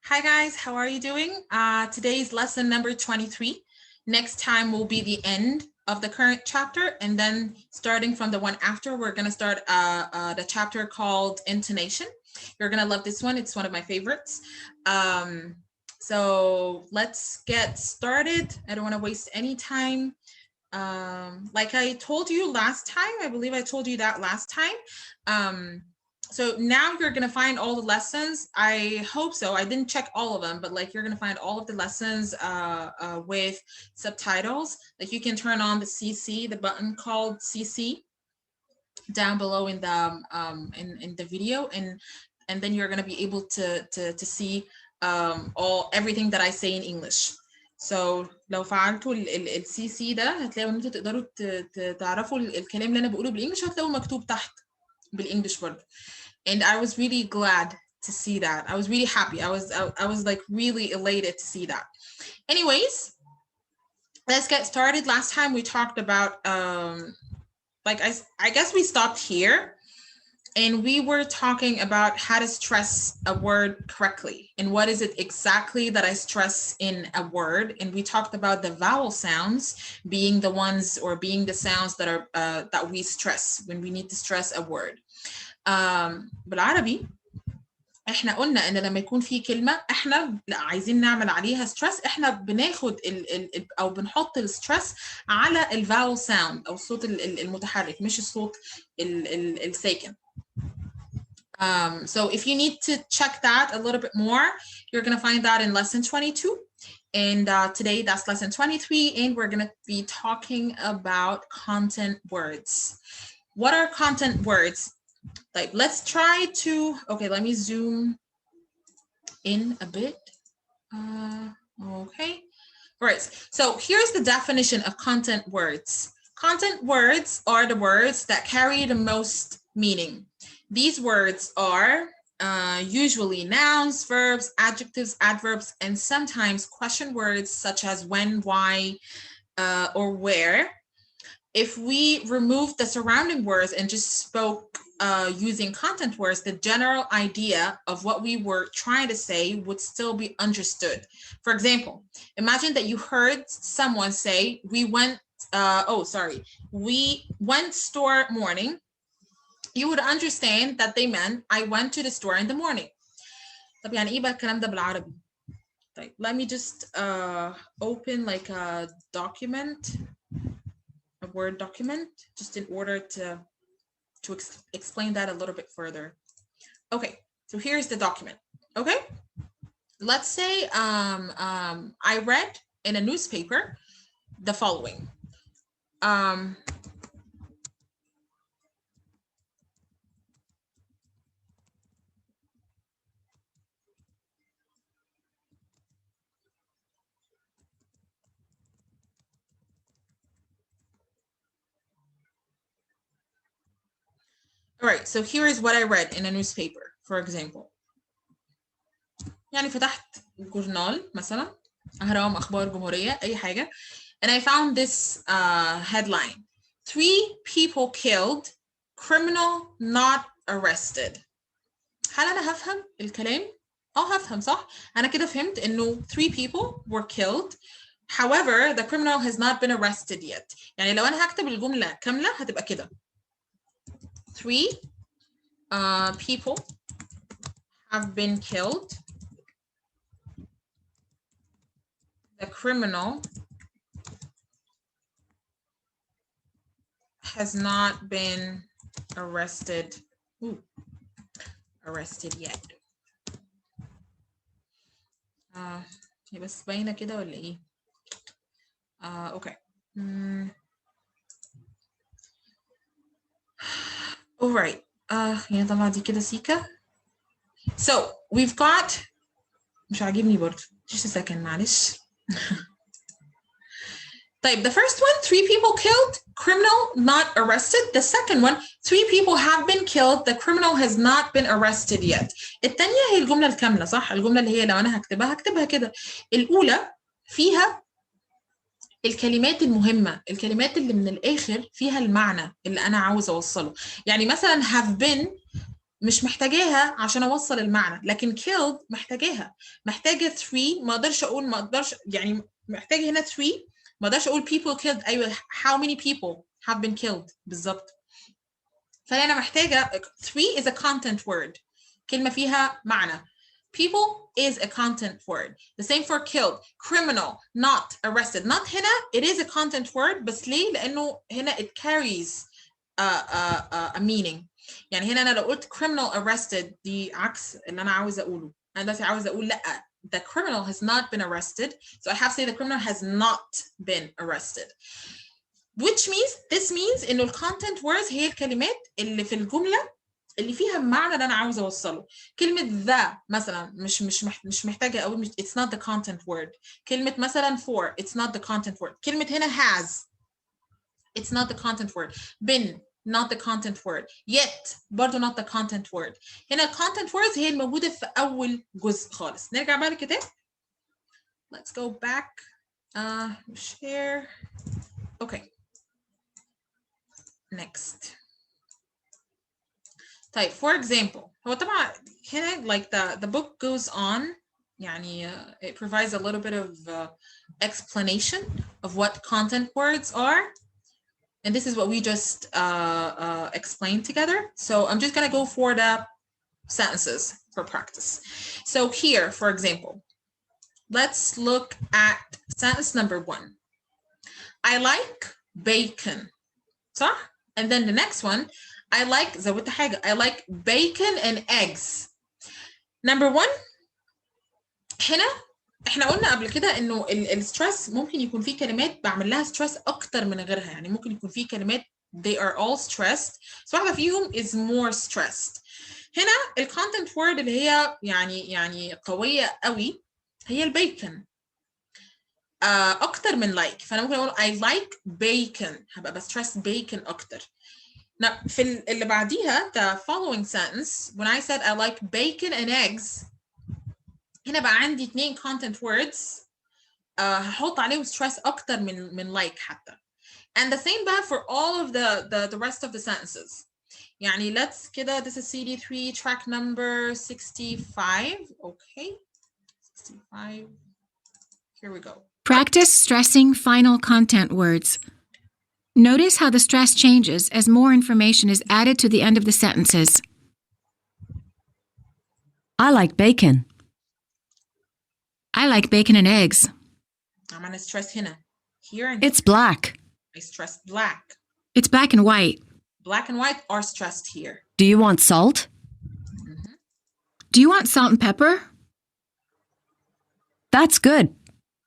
Hi guys, how are you doing? Today's lesson number 23. Next time will be the end of the current chapter, and then starting from the one after, we're going to start the chapter called Intonation. You're going to love this one. It's one of my favorites. So let's get started. I don't want to waste any time. Like I told you last time, I believe I told you that last time. So now you're going to find all the lessons. I hope so. I didn't check all of them, but like you're going to find all of the lessons with subtitles. Like you can turn on the CC, the button called CC down below in the video, and then you're going to be able to see everything that I say in English. So لو فعلتوا ال CC ده هتلاقوا ان انتوا تقدروا تعرفوا الكلام اللي انا بقوله بالانجلش، هتلاقوه مكتوب تحت بالانجلش برضه. And I was really glad to see that. I was really happy. I was like really elated to see that. Anyways, let's get started. Last time we talked about like I guess we stopped here. And we were talking about how to stress a word correctly and what is it exactly that I stress in a word. And we talked about the vowel sounds being the ones or being the sounds that are that we stress when we need to stress a word. بالعربي احنا قلنا ان لما يكون في كلمه احنا عايزين نعمل عليها ستريس، احنا بناخد او بنحط الستريس على الفاول ساوند او الصوت المتحرك مش الصوت الساكن. So if you need to check that a little bit more, you're going to find that in lesson 22. And today that's lesson 23, and we're going to be talking about content words. What are content words? Like, let's try to, okay, let me zoom in a bit. Okay. All right. So here's the definition of content words. Content words are the words that carry the most meaning. These words are usually nouns, verbs, adjectives, adverbs, and sometimes question words such as when, why, or where. If we remove the surrounding words and just spoke using content words, the general idea of what we were trying to say would still be understood. For example, imagine that you heard someone say, we went store morning. You would understand that they meant I went to the store in the morning. طب يعني ايه بقى الكلام ده بالعربي؟ طيب, let me just open like a document, a Word document, just in order to explain that a little bit further. Okay, so here's the document. Okay, let's say I read in a newspaper the following. All right, so here is what I read in a newspaper, for example. يعني فتحت جورنال مثلا، أهرام، أخبار، جمهورية، أي حاجة, and I found this headline: 3 people killed, criminal not arrested. هل أنا هفهم الكلام؟ هفهم صح؟ أنا كده فهمت إنه 3 people were killed. However, the criminal has not been arrested yet. يعني لو أنا هكتب الجملة كاملة هتبقى كده: 3 people have been killed. The criminal has not been arrested yet. هي بس باينة كده ولا ايه؟ Okay. All right. يعني طبعا دي كده سيكا. So we've got, مش عاجبني برضه. Just a second, معلش. طيب, the first one, 3 people killed, criminal not arrested. The second one, 3 people have been killed, the criminal has not been arrested yet. الثانية هي الجملة الكاملة صح؟ الجملة اللي هي لو أنا هكتبها كده. الأولى فيها الكلمات المهمة، الكلمات اللي من الآخر فيها المعنى اللي أنا عاوز أوصله. يعني مثلا have been مش محتاجاها عشان اوصل المعنى، لكن killed محتاجاها. محتاجه 3، ما اقدرش يعني محتاج هنا 3، ما اقدرش اقول people killed. ايوه how many people have been killed بالظبط. فانا محتاجه 3 is a content word، كلمه فيها معنى. people is a content word. The same for killed. criminal not arrested. not هنا it is a content word، بس ليه؟ لانه هنا it carries a meaning. يعني هنا انا لو قلت criminal arrested دي عكس اللي انا عاوزه اقوله. انا دلوقتي عاوزه اقول لا، the criminal has not been arrested, so I have to say the criminal has not been arrested. which means this means انه الكونتنت words هي الكلمات اللي في الجمله اللي فيها المعنى اللي انا عاوزه اوصله. كلمه the مثلا مش محتاجه قوي، it's not the content word. كلمه مثلا for it's not the content word. كلمه هنا has it's not the content word. been not the content word. yet برضه not the content word. هنا content words هي الموجوده في اول جزء خالص. نرجع بقى للكتاب. let's go back share. okay next. طيب for example هو طبعا هنا like the book goes on يعني it provides a little bit of explanation of what content words are, and this is what we just explained together. So I'm just gonna go for the sentences for practice. So here for example, let's look at sentence number 1. I like bacon. صح? And then the next one, I like زودت حاجة. I like bacon and eggs. Number 1 هنا احنا قلنا قبل كده انه الستريس ممكن يكون فيه كلمات بعمل لها ستريس اكتر من غيرها. يعني ممكن يكون فيه كلمات they are all stressed، بس واحدة فيهم is more stressed. هنا الكونتنت word اللي هي يعني قوية قوي هي البيكن اكتر من like. فانا ممكن اقول I like bacon، هبقى بستريس bacon اكتر. Now في اللي بعديها the following sentence when I said I like bacon and eggs، هنا بقى عندي 2 content words هحط عليهم stress اكتر من like حتى. and the same بقى for all of the rest of the sentences. يعني let's كده this is CD3 track number 65. okay 65. Here we go. Practice stressing final content words. Notice how the stress changes as more information is added to the end of the sentences. I like bacon. I like bacon and eggs. I'm gonna stress هنا. Here and It's black. I stress black. It's black and white. Black and white are stressed here. Do you want salt? Do you want salt and pepper? That's good.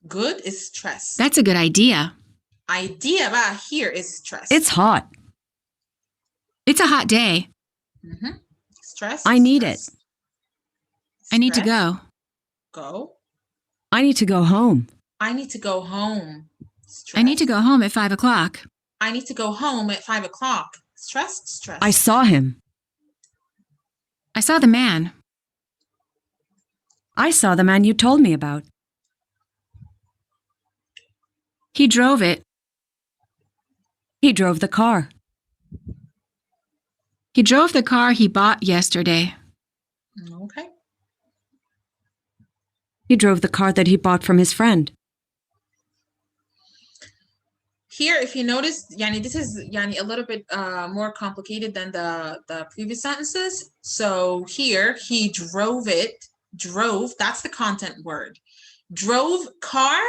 Good is stress. That's a good idea. Idea بقى here is stress. It's hot. It's a hot day. Stress. I need stress. it. I need to Stress. go. Go. I need to go home. I need to go home. Stress. I need to go home at 5 o'clock. I need to go home at 5 o'clock. Stress. Stress. I saw him. I saw the man. I saw the man you told me about. He drove it. He drove the car. He drove the car he bought yesterday. Okay. He drove the car that he bought from his friend. Here, if you notice, yani this is yani a little bit more complicated than the previous sentences. So here, he drove it. Drove, that's the content word. Drove car,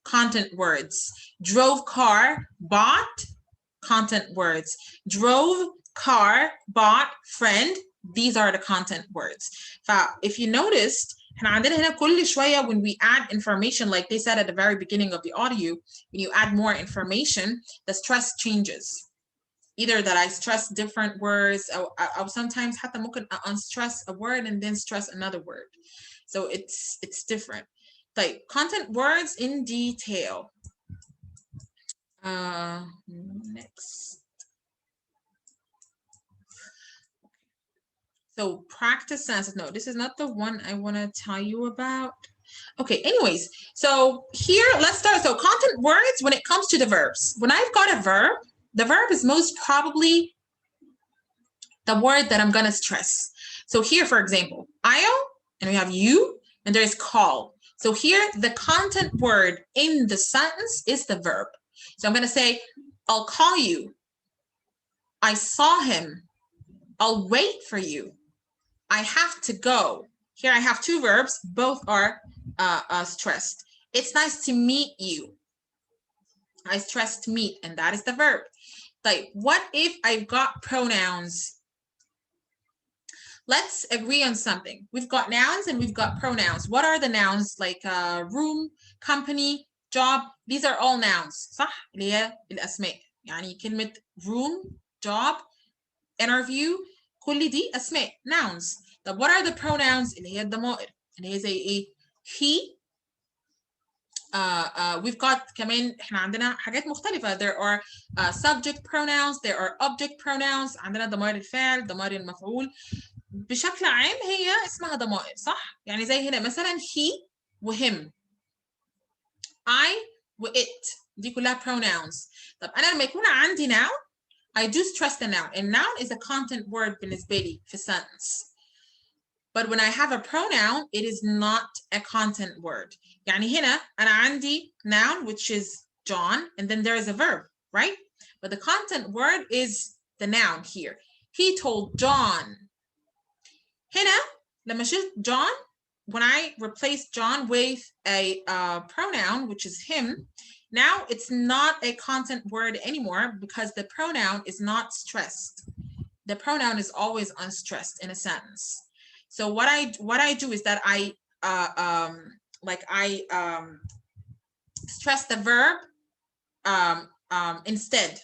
content words. Drove car, bought, content words. Drove car, bought, friend. These are the content words. If you noticed, احنا عندنا هنا كل شوية when we add information, like they said at the very beginning of the audio, when you add more information, the stress changes. Either that I stress different words, or sometimes حتى ممكن unstress a word and then stress another word. So it's different. Like content words in detail. Next. So practice sentences. No, this is not the one I want to tell you about. Okay, anyways, so here, let's start. So content words when it comes to the verbs. When I've got a verb, the verb is most probably the word that I'm going to stress. So here, for example, I'll, and we have you, and there's call. So here, the content word in the sentence is the verb. So I'm going to say, I'll call you. I saw him. I'll wait for you. I have to go. Here I have two verbs. Both are stressed. It's nice to meet you. I stressed meet, and that is the verb. Like, what if I've got pronouns? Let's agree on something. We've got nouns and we've got pronouns. What are the nouns? Like room, company, job. These are all nouns. صح؟ اللي هي الأسماء. يعني كلمة room, job, interview. كل دي أسماء. Nouns. طب what are the pronouns؟ اللي هي الضمائر. اللي هي زي إيه؟ he. We've got كمان احنا عندنا حاجات مختلفة. There are subject pronouns. There are object pronouns. عندنا ضمائر الفاعل، ضمائر المفعول. بشكل عام هي اسمها ضمائر صح؟ يعني زي هنا مثلا he وhim. I وit. دي كلها pronouns. طب أنا لما يكون عندي noun I do stress the noun. And noun is a content word بالنسبة لي في sentence. But when I have a pronoun, it is not a content word. يعني هنا أنا عندي noun which is John and then there is a verb, right? But the content word is the noun here. He told John. هنا لما شلت John, when I replaced John with a pronoun which is him, now it's not a content word anymore because the pronoun is not stressed. The pronoun is always unstressed in a sentence. So what I do is that I stress the verb instead.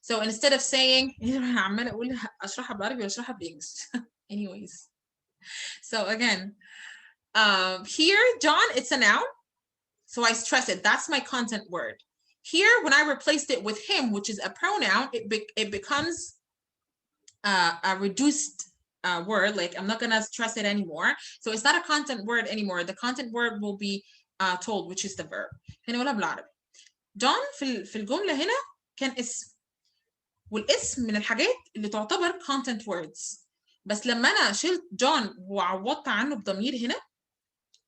So instead of saying عمالة أقول أشرحها بالعربي ولا أشرحها بالإنجلش. Anyways. So again, here, John, it's a noun. So I stress it. That's my content word. Here, when I replaced it with him, which is a pronoun, it becomes a reduced word. Like I'm not gonna stress it anymore. So it's not a content word anymore. The content word will be told, which is the verb. هنا ولا بالعربي. John في الجملة هنا كان اسم. والاسم من الحاجات اللي تعتبر content words. بس لما أنا شلت John وعوضت عنه بضمير هنا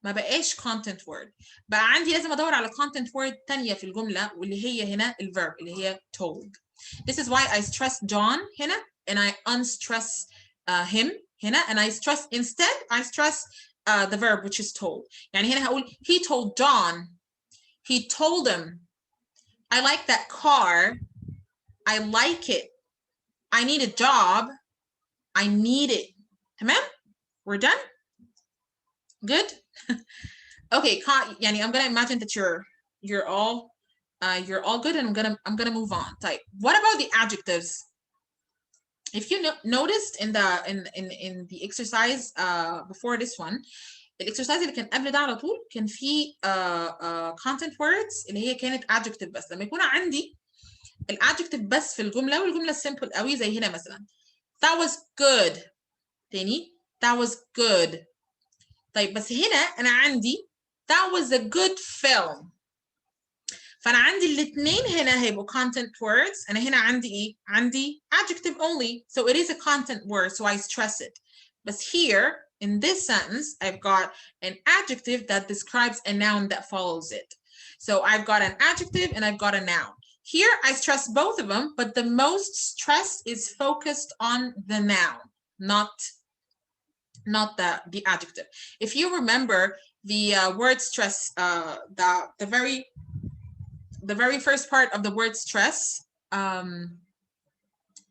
ما بقاش content word. بقى عندي لازم أدور على content word تانية في الجملة واللي هي هنا الverb اللي هي told. This is why I stress John هنا and I unstress him هنا and I stress instead I stress the verb which is told. يعني هنا هقول he told John. He told him. I like that car. I like it. I need a job. I need it. تمام? We're done? Good? Okay, يعني I'm gonna imagine that you're all good and I'm gonna move on. Type. What about the adjectives? If you noticed in the exercise before this one, الاكسرسايز اللي كان قبل ده على طول كان فيه content words اللي هي كانت adjective بس. لما يكون عندي الادجكتيف بس في الجمله والجمله simple قوي زي هنا مثلا that was good. تاني that was good. طيب بس هنا انا عندي that was a good film. فانا عندي الاثنين هنا هيبقوا content words. انا هنا عندي ايه؟ عندي adjective only, so it is a content word, so I stress it. But here in this sentence I've got an adjective that describes a noun that follows it. So I've got an adjective and I've got a noun. Here I stress both of them, but the most stress is focused on the noun, not the adjective. If you remember the word stress, the very first part of the word stress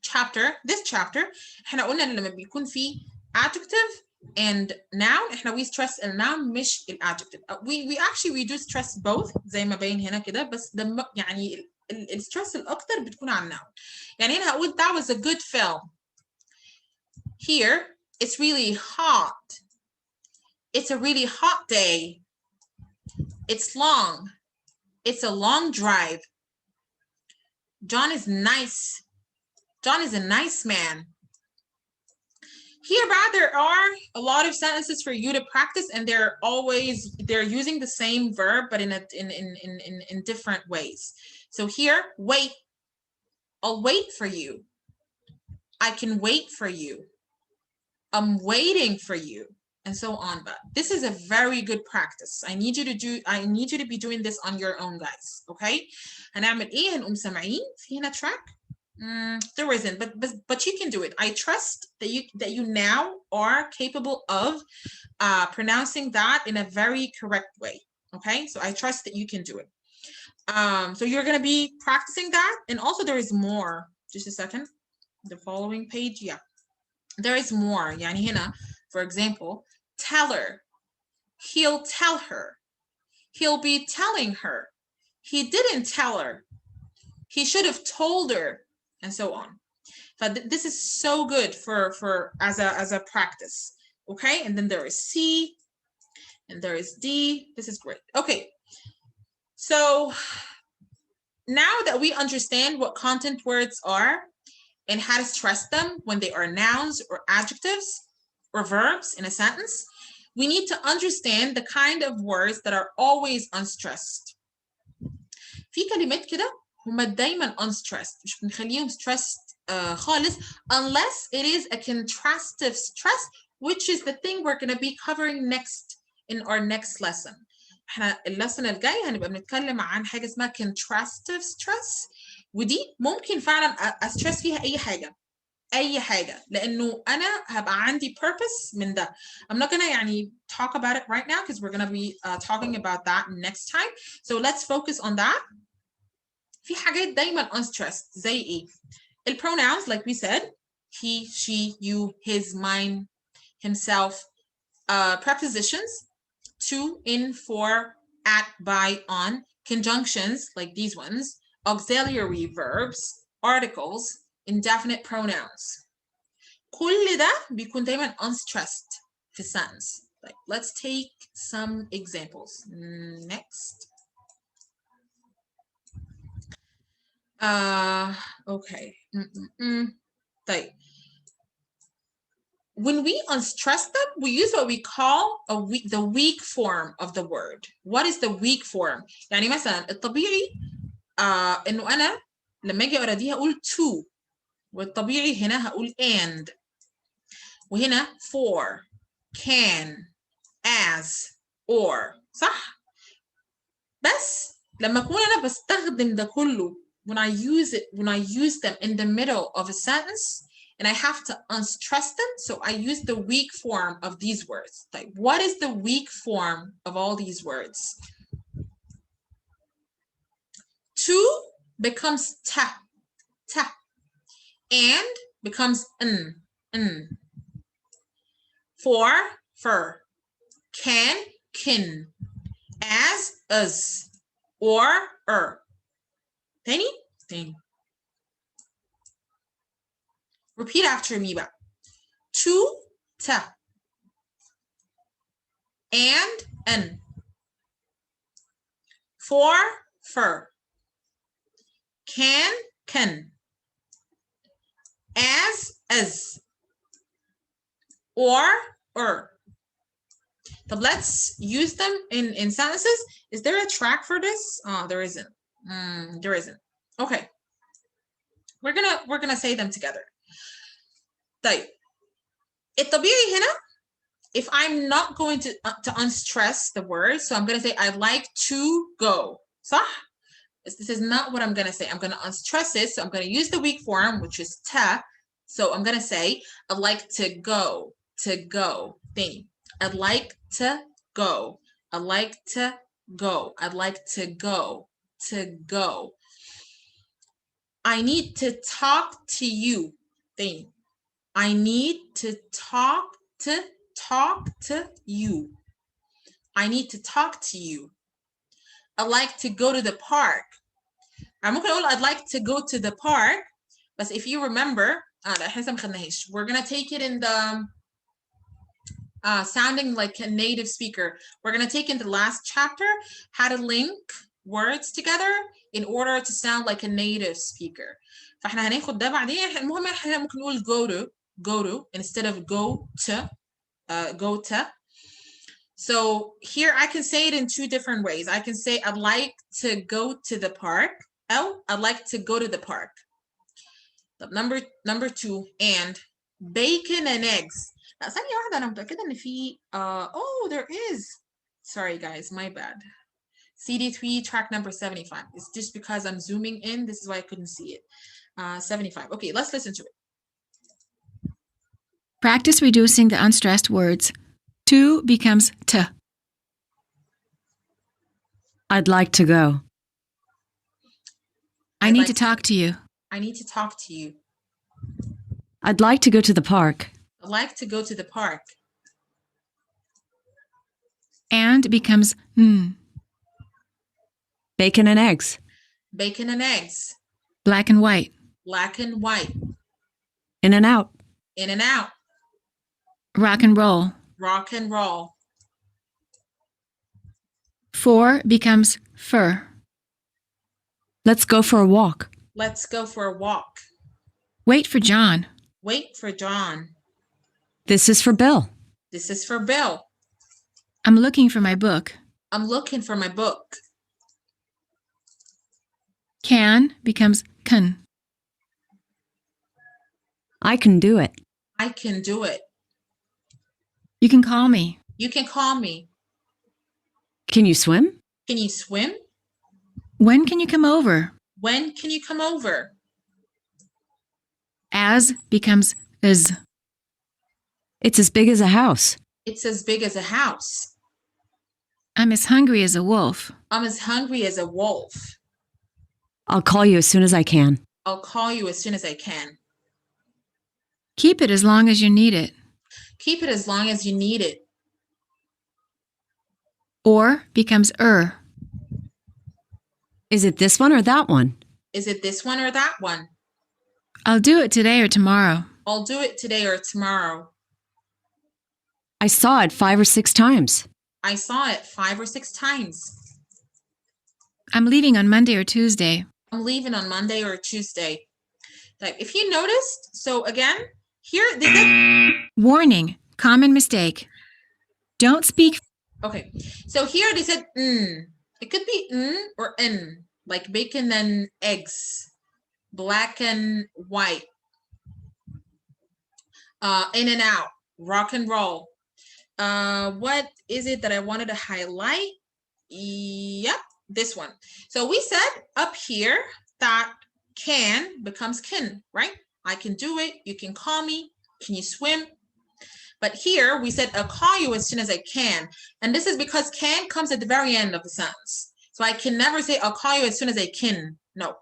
chapter, this chapter, احنا قلنا ان لما بيكون في adjective and noun احنا we stress ال noun مش ال adjective. we do stress both زي ما باين هنا كده, بس يعني ال stress الأكتر بتكون على noun. يعني هنا هقول that was a good film. Here it's really hot. It's a really hot day. It's long. It's a long drive. John is nice. John is a nice man. Here, there are a lot of sentences for you to practice, and they're using the same verb, but in different ways. So here, wait. I'll wait for you. I can wait for you. I'm waiting for you, and so on. But this is a very good practice. I need you to be doing this on your own, guys. Okay? هنعمل ايه؟ هنقوم سامعين في هنا track. There isn't, but you can do it. I trust that you now are capable of pronouncing that in a very correct way. Okay, so I trust that you can do it. So you're going to be practicing that, and also there is more. Just a second. The following page, yeah, there is more. يعني هنا, for example, tell her. He'll tell her. He'll be telling her. He didn't tell her. He should have told her, and so on. But this is so good for as a practice. Okay, and then there is C, and there is D. This is great. Okay, so now that we understand what content words are and how to stress them when they are nouns or adjectives or verbs in a sentence, we need to understand the kind of words that are always unstressed. في كلمات كده هما دايما unstressed, مش بنخليهم stressed خالص unless it is a contrastive stress, which is the thing we're going to be covering next in our next lesson. احنا اللسن الجاي هنبقى بنتكلم عن حاجة اسمها contrastive stress, ودي ممكن فعلا استرس فيها اي حاجة لانه انا هبقى عندي purpose من ده. I'm not gonna يعني talk about it right now because we're gonna be talking about that next time. So let's focus on that. في حاجات دايما unstressed زي ايه؟ الpronouns like we said, he, she, you, his, mine, himself, prepositions, to, in, for, at, by, on, conjunctions like these ones, auxiliary verbs, articles, indefinite pronouns. كل ده بيكون دايما unstressed في sentence. Like, let's take some examples. Next. Okay. طيب. When we unstress them, we use what we call the weak form of the word. What is the weak form? يعني مثلا الطبيعي إنه أنا لما أجي أقرأ دي هقول to, والطبيعي هنا هقول and, وهنا for, can, as, or, صح؟ بس لما أكون أنا بستخدم ده كله, when I use them in the middle of a sentence, and I have to unstress them, so I use the weak form of these words. Like, what is the weak form of all these words? To becomes ta, and becomes n. For, fur, can, kin, as, or, تاني. Repeat after me بقى. To, ta, and, n. For, fur, can, as, or. But let's use them in sentences. Is there a track for this? There isn't. There isn't. Okay. We're gonna say them together. طيب. الطبيعي هنا, if I'm not going to unstress the word, so I'm gonna say I'd like to go. صح? This is not what I'm gonna say. I'm gonna unstress it, so I'm gonna use the weak form, which is ta. So I'm gonna say I'd like to go. Thing. I'd like to go. I'd like to go. I'd like to go. I need to talk to you. Thing. I need to talk to you. I need to talk to you. I'd like to go to the park. I'm ممكن أقول I'd like to go to the park, but if you remember, we're gonna take it in the sounding like a native speaker. We're gonna take in the last chapter how to link words together in order to sound like a native speaker. فاحنا هناخد ده بعدين. المهم احنا ممكن نقول go to instead of go to. So here I can say it in two different ways. I can say I'd like to go to the park. I'd like to go to the park. Number two, and bacon and eggs. لا ثانية واحدة، أنا متأكدة إن في oh there is. Sorry guys, my bad. CD3 track number 75. It's just because I'm zooming in. This is why I couldn't see it. 75. Okay, let's listen to it. Practice reducing the unstressed words. To becomes t. I'd like to go. I need to talk to you. I need to talk to you. I'd like to go to the park. I'd like to go to the park. And becomes n. Bacon and eggs. Bacon and eggs. Black and white. Black and white. In and out. In and out. Rock and roll. Rock and roll. For becomes fur. Let's go for a walk. Let's go for a walk. Wait for John. Wait for John. This is for Bill. This is for Bill. I'm looking for my book. I'm looking for my book. Can becomes can. I can do it. I can do it. You can call me. You can call me. Can you swim? Can you swim? When can you come over? When can you come over? As becomes is. It's as big as a house. It's as big as a house. I'm as hungry as a wolf. I'm as hungry as a wolf. I'll call you as soon as I can. I'll call you as soon as I can. Keep it as long as you need it. Keep it as long as you need it. Or becomes Is it this one or that one? Is it this one or that one? I'll do it today or tomorrow. I'll do it today or tomorrow. I saw it 5 or 6 times. I saw it 5 or 6 times. I'm leaving on Monday or Tuesday. I'm leaving on Monday or Tuesday. Like, if you noticed, so again, here, this is... Warning, common mistake. Don't speak. Okay, so here they said It could be or n, like bacon and eggs, black and white, in and out, rock and roll. What is it that I wanted to highlight? Yep, this one. So we said up here that can becomes can, right? I can do it. You can call me. Can you swim? But here we said I'll call you as soon as I can. And this is because can comes at the very end of the sentence. So I can never say I'll call you as soon as I can. No,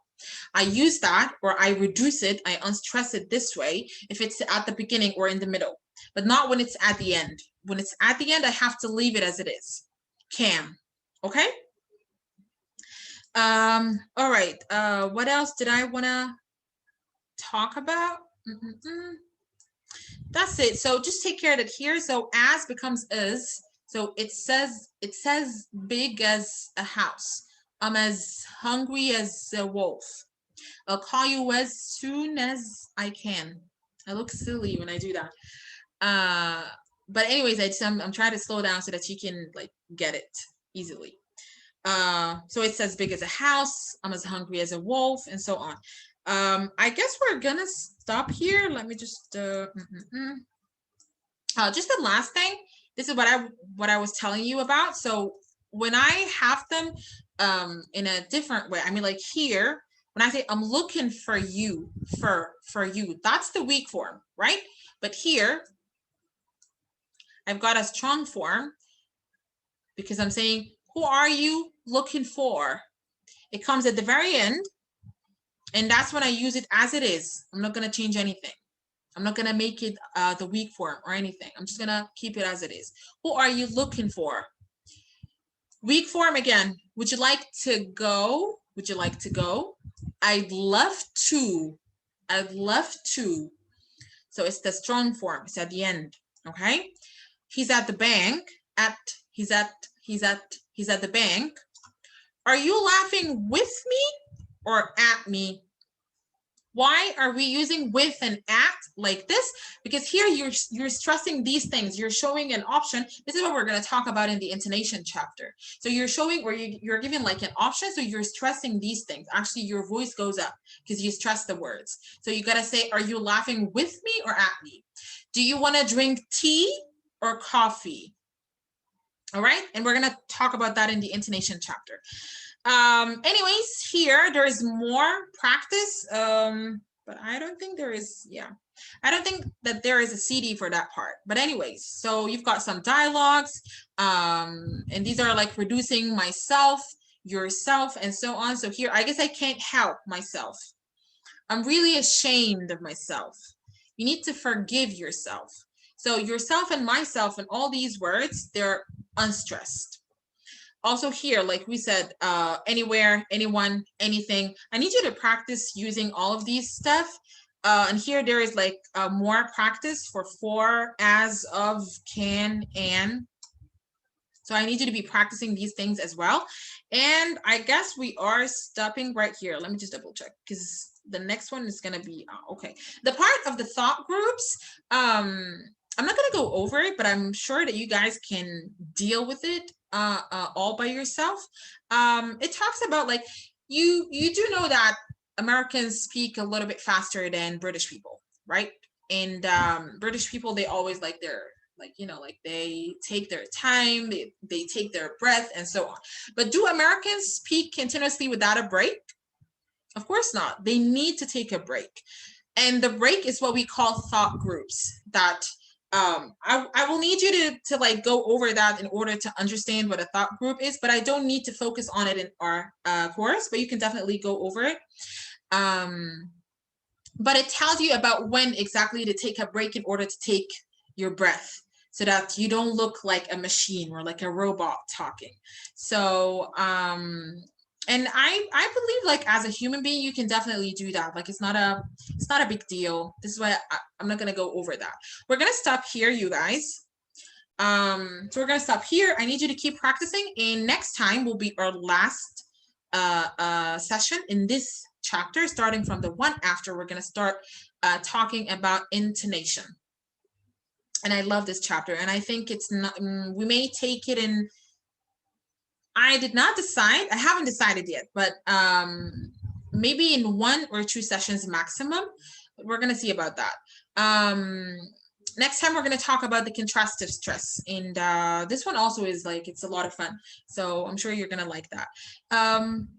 I use that, or I reduce it, I unstress it this way if it's at the beginning or in the middle, but not when it's at the end. When it's at the end, I have to leave it as it is. Can. Okay? All right. What else did I want to talk about? That's it. So just take care of it here. So as becomes is. So it says big as a house. I'm as hungry as a wolf. I'll call you as soon as I can. I look silly when I do that. But anyways, I'm trying to slow down so that you can like get it easily. So it says big as a house. I'm as hungry as a wolf, and so on. I guess we're gonna stop here. Let me just just the last thing. This is what I was telling you about. So when I have them in a different way, I mean, like here, when I say I'm looking for you, for you, that's the weak form, right? But here, I've got a strong form because I'm saying, who are you looking for? It comes at the very end, and that's when I use it as it is. I'm not going to change anything. I'm not going to make it the weak form or anything. I'm just going to keep it as it is. Who are you looking for? Weak form again. Would you like to go? Would you like to go? I'd love to. I'd love to. So it's the strong form. It's at the end. Okay. He's at the bank. He's at the bank. Are you laughing with me or at me? Why are we using with and at like this? Because here you're stressing these things. You're showing an option. This is what we're going to talk about in the intonation chapter. So you're showing, or you're giving like an option. So you're stressing these things. Actually, your voice goes up because you stress the words. So you got to say, are you laughing with me or at me? Do you want to drink tea or coffee? All right. And we're going to talk about that in the intonation chapter. Anyways, here there is more practice, but I don't think there is. I don't think that there is a CD for that part. But anyways, so you've got some dialogues, and these are like reducing myself, yourself, and so on. So here, I guess I can't help myself. I'm really ashamed of myself. You need to forgive yourself. So yourself and myself and all these words, they're unstressed. Also here, like we said, anywhere, anyone, anything. I need you to practice using all of these stuff. And here there is like more practice for, as, of, can, and. So I need you to be practicing these things as well. And I guess we are stopping right here. Let me just double check because the next one is going to be, okay. The part of the thought groups, I'm not going to go over it, but I'm sure that you guys can deal with it all by yourself. It talks about like, you do know that Americans speak a little bit faster than British people, right? And British people, they always like they take their time, they take their breath and so on. But do Americans speak continuously without a break? Of course not. They need to take a break. And the break is what we call thought groups that I will need you to like go over that in order to understand what a thought group is, but I don't need to focus on it in our course, but you can definitely go over it. But it tells you about when exactly to take a break in order to take your breath, so that you don't look like a machine or like a robot talking. So, and I believe like as a human being, you can definitely do that. Like it's not a big deal. This is why I'm not going to go over that. We're going to stop here, you guys. So we're going to stop here. I need you to keep practicing. And next time will be our last session in this chapter, starting from the one after. We're going to start talking about intonation. And I love this chapter, and I think it's not, we may take it in, I did not decide, I haven't decided yet, but maybe in 1 or 2 sessions maximum. We're going to see about that. Next time we're going to talk about the contrastive stress, and this one also is like, it's a lot of fun, so I'm sure you're going to like that.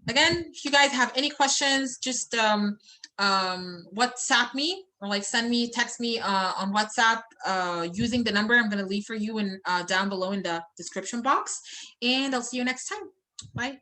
Again, if you guys have any questions, just WhatsApp me, or like text me on WhatsApp using the number I'm going to leave for you in down below in the description box, and I'll see you next time. Bye.